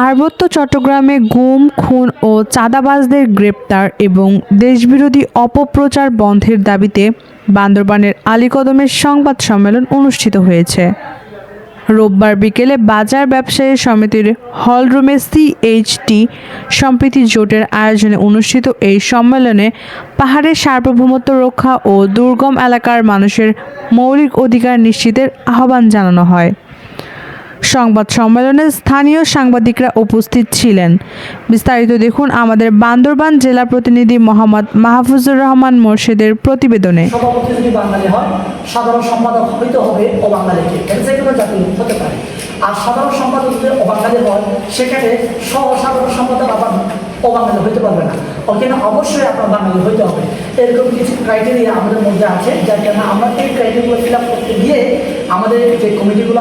পার্বত্য চট্টগ্রামে গুম, খুন ও চাঁদাবাজদের গ্রেপ্তার এবং দেশবিরোধী অপপ্রচার বন্ধের দাবিতে বান্দরবানের আলীকদমের সংবাদ সম্মেলন অনুষ্ঠিত হয়েছে। রোববার বিকেলে বাজার ব্যবসায়ী সমিতির হলরুমে সিএইচটি সম্প্রীতি জোটের আয়োজনে অনুষ্ঠিত এই সম্মেলনে পাহাড়ের সার্বভৌমত্ব রক্ষা ও দুর্গম এলাকার মানুষের মৌলিক অধিকার নিশ্চিতের আহ্বান জানানো হয়। সংবাদ সম্মেলনে স্থানীয় সাংবাদিকরা উপস্থিত ছিলেন। বিস্তারিত দেখুন আমাদের বান্দরবান জেলা প্রতিনিধি মোহাম্মদ মাহফুজুর রহমান মোর্শেদের প্রতিবেদনে। সভাপতি যদি বাঙালি হয়, সাধারণ সম্পাদক হইতে হবে অবাঙালিকে, যে কোনো জাতি হতে পারে। আর সাধারণ সম্পাদক যদি অবাঙালি হয়, সেখানে সাধারণ সম্পাদক আবার অবাঙালি হইতে পারবে না, ওখানে অবশ্যই আপনার বাঙালি হইতে হবে। এরকম কিছু ক্রাইটেরিয়া আমাদের মধ্যে আছে, যার কারণে আমরা এই ক্রাইটেরিয়াগুলো ফিল আপ করতে গিয়ে আমাদের যে কমিটিগুলো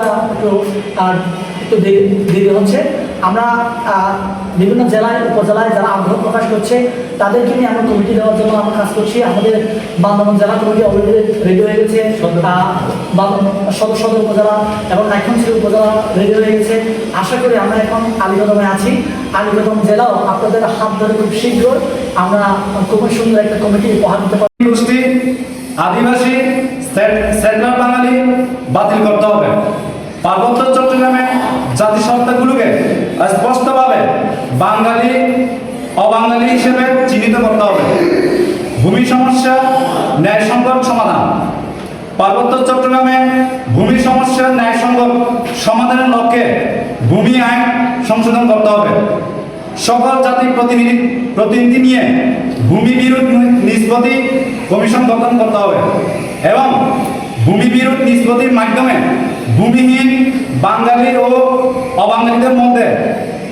একটু দেরি হচ্ছে। আমরা বিভিন্ন জেলায় উপজেলায় যারা আগ্রহ প্রকাশ করছে তাদেরকে নিয়ে আমরা কমিটি দেওয়ার জন্য আমরা কাজ করছি। আমাদের বান্দরবান জেলা কমিটি অলরেডি রেডি হয়ে গেছে, সদর উপজেলা এবং নাইখনশিল উপজেলা রেডি হয়ে গেছে। আশা করি আমরা এখন আলীকদমে আছি। আলীকদম জেলাও আপনাদের হাত ধরে খুব শীঘ্রই আমরা খুবই সুন্দর একটা কমিটি উপহার দিতে পারি। গোষ্ঠী আদিবাসী সেন্ট্রাল বাঙালি বাতিল করতে হবে। পার্বত্য চট্টগ্রামে জাতিসত্তাগুলোকে স্পষ্টভাবে বাঙালি অবাঙালি হিসেবে চিহ্নিত করতে হবে। ভূমি সমস্যা ন্যায় সংকট সমাধান। পার্বত্য চট্টগ্রামে ভূমি সমস্যা ন্যায় সংকট সমাধানের লক্ষ্যে ভূমি আইন সংশোধন করতে হবে। সকল জাতির প্রতিনিধি নিয়ে ভূমি বিরোধ নিষ্পত্তি কমিশন গঠন করতে হবে এবং ভূমি বিরোধ নিষ্পত্তির মাধ্যমে ভূমিহীন বাঙালি ও অবাঙালিদের মধ্যে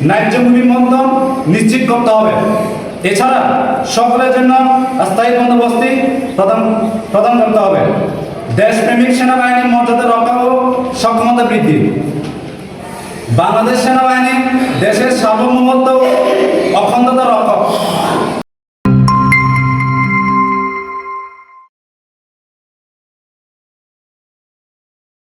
ন্যায্য ভূমি বন্টন নিশ্চিত করতে হবে। এছাড়া সকলের জন্য স্থায়ী বন্দোবস্তি প্রদান করতে হবে। দেশপ্রেমিক সেনাবাহিনীর মর্যাদা রক্ষা ও সক্ষমতা বৃদ্ধি। বাংলাদেশ সেনাবাহিনী দেশের সার্বভৌমত্ব